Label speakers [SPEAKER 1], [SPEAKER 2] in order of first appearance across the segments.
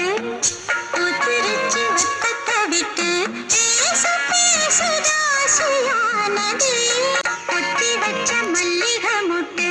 [SPEAKER 1] முட்டு உதிரிச்சு வெக்கத்தை விட்டு பேச பேச ராசியானது ஒத்தி வச்ச மல்லிகை முட்டு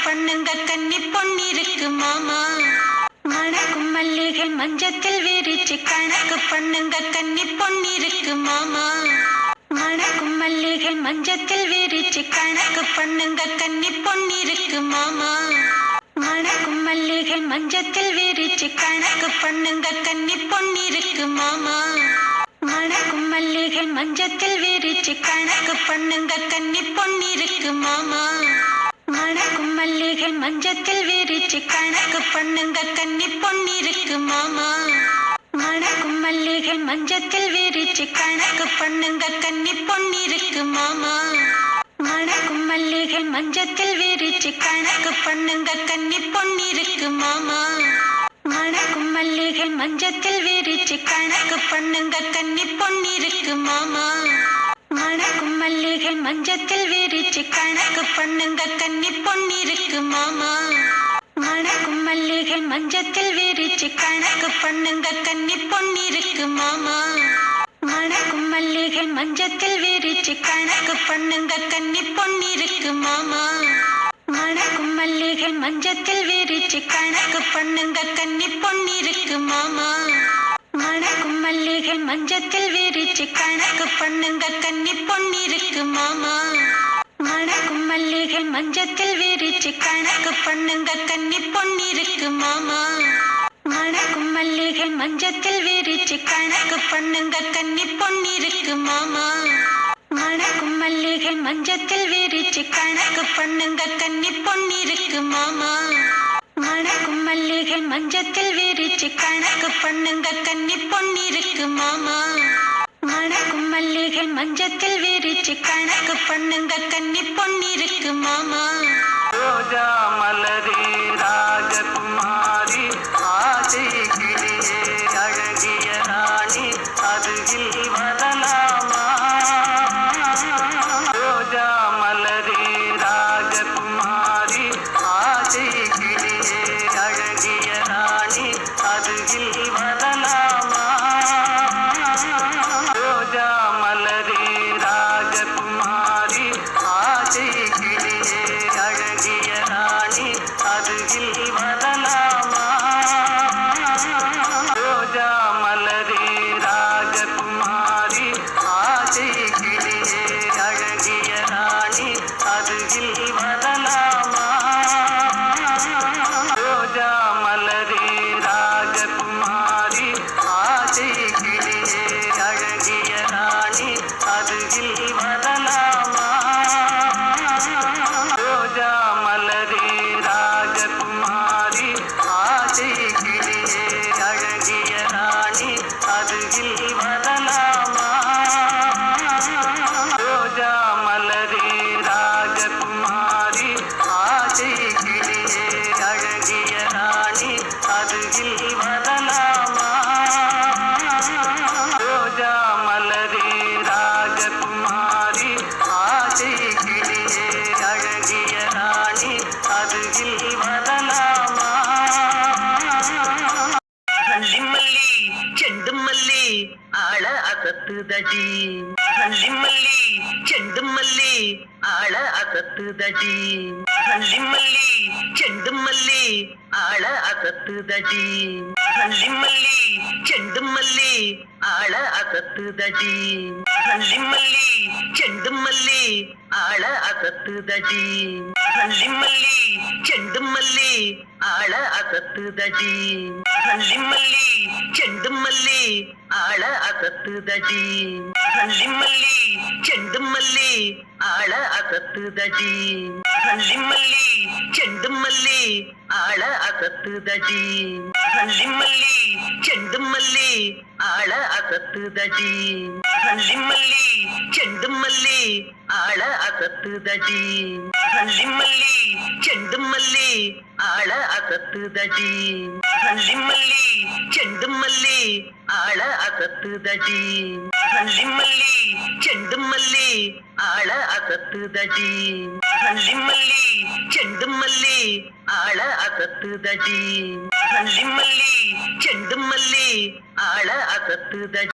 [SPEAKER 1] பண்ணுங்க கன்னி பொன்னிருக்கு மாமா. மணக்கும் மல்லிகை மஞ்சத்தில் விரிச்சு கணக்கு பண்ணுங்க கன்னி பொன்னிருக்கு மாமா. மணக்கும் மல்லிகை மஞ்சத்தில் விரிச்சு கணக்கு பண்ணுங்க கன்னி பொன்னிருக்கு மாமா. மணக்கும் மல்லிகை மஞ்சத்தில் விரிச்சு கணக்கு பண்ணுங்க கன்னி பொன்னிருக்கு மாமா. மணக்கும் மல்லிகை மஞ்சத்தில் விரிச்சு கணக்கு பண்ணுங்க கன்னி பொன்னிருக்கு மாமா. மணக்கும் மல்லிகை மஞ்சத்தில் விரிச்சு கணக்கு பண்ணுங்க கன்னி பொன்னிருக்கு மாமா. மணக்கும் மல்லிகை மஞ்சத்தில் விரிச்சு கணக்கு பண்ணுங்க கன்னி பொன்னிருக்கு மாமா. மணக்கும் மல்லிகை மஞ்சத்தில் விரிச்சு கணக்கு பண்ணுங்க கன்னி பொன்னிருக்கு மாமா. மணக்கும் மல்லிகை மஞ்சத்தில் விரிச்சு கணக்கு பண்ணுங்க கன்னி பொன்னிருக்கு மாமா. மணக்கும் மல்லிகை மஞ்சத்தில் விரிச்சு கணக்கு பண்ணுங்க கன்னி பொன்னிருக்கு மாமா. மணக்கும் மல்லிகை மஞ்சத்தில் விரிச்சு கணக்கு பண்ணுங்க கன்னி பொன்னிருக்கு மாமா. மணக்கும் மல்லிகை மஞ்சத்தில் விரிச்சு கணக்கு பண்ணுங்க கன்னி பொன்னிருக்கு மாமா. மணக்கும் மல்லிகை மஞ்சத்தில் விரிச்சு கணக்கு பண்ணுங்க கன்னி பொன்னிருக்கு மாமா. மணக்கும் மல்லிகை மஞ்சத்தில் விரிச்சு கணக்கு பண்ணுங்க கன்னி பொன்னிருக்கு மாமா. மணக்கும் மல்லிகை மஞ்சத்தில் விரிச்சு கணக்கு பண்ணுங்க கன்னி பொன்னிருக்கு மாமா. மணக்கும் மல்லிகை மஞ்சத்தில் விரிச்சு கணக்கு பண்ணுங்க கன்னி பொன்னிருக்கு மாமா. மணக்கும் மல்லிகை மஞ்சத்தில் விரிச்சு கணக்கு பண்ணுங்க கன்னி பொன்னிருக்கு மாமா. மணக்கும் மல்லிகை மஞ்சத்தில் விரிச்சு கணக்கு பண்ணுங்க கன்னி பொன்னிருக்கு மாமா. மணக்கும் மல்லிகை மஞ்சத்தில் விரிச்சு கணக்கு பண்ணுங்க கன்னி பொன்னிருக்கு மாமா.
[SPEAKER 2] ரோஜா மலரே ராஜகுமாரி ஆசை கிளியே அழகிய ராணி அருகில் வரலாமா. ரோஜா மலரே ராஜகுமாரி ஆசை கிளியே அழகிய ராணி அருகில் வரலாமா. ரோஜா மலரே ராஜகுமாரி ஆசை கிளியே அழகிய ராணி அருகில் வரலாமா. ரோஜா மலரே ராஜகுமாரி ஆசை கிளியே அழகிய ராணி அருகில் வரலாமா. ரோஜா மலரே ராஜகுமாரி ஆசை கிளியே அழகிய ராணி அருகில் வரலாமா. ரோஜா மலரே ராஜகுமாரி ஆசை கிளியே அழகிய ராணி அருகில் வரலாமா. ரோஜா மலரே ராஜகுமாரி ஆசை கிளியே அழகிய ராணி அருகில் வரலாமா. ரோஜா மலரே ராஜகுமாரி ஆசை கிளியே அழகிய ராணி அருகில் வரலாமா. மல்லி மல்லி செண்டு மல்லி ஆள அசத்துதடி. மல்லி மல்லி செண்டு மல்லி ஆள அசத்துதடி. மல்லி மல்லி செண்டு மல்லி ஆள அசத்துதடி. மல்லி மல்லி செண்டு மல்லி ஆள அசத்துதடி. மல்லி மல்லி செண்டு மல்லி ஆள அசத்துதடி. மல்லி மல்லி செண்டு மல்லி ஆள அசத்துதடி. மல்லி மல்லி செண்டு மல்லி ஆள அசத்துதடி. மல்லி மல்லி செண்டு மல்லி ஆள அசத்துதடி. மல்லி மல்லி செண்டு மல்லி ஆள அசத்துதடி. மல்லி மல்லி செண்டு மல்லி ஆள அசத்துதடி. மல்லி மல்லி செண்டு மல்லி ஆள அசத்துதடி. மல்லி மல்லி செண்டு மல்லி ஆள அசத்துதடி. மல்லி மல்லி செண்டு மல்லி ஆள அசத்துதடி. மல்லி மல்லி செண்டு மல்லி ஆள அசத்துதடி. மல்லி மல்லி செண்டு மல்லி ஆள அசத்துதடி. மல்லி மல்லி செண்டு மல்லி ஆள அசத்துதடி.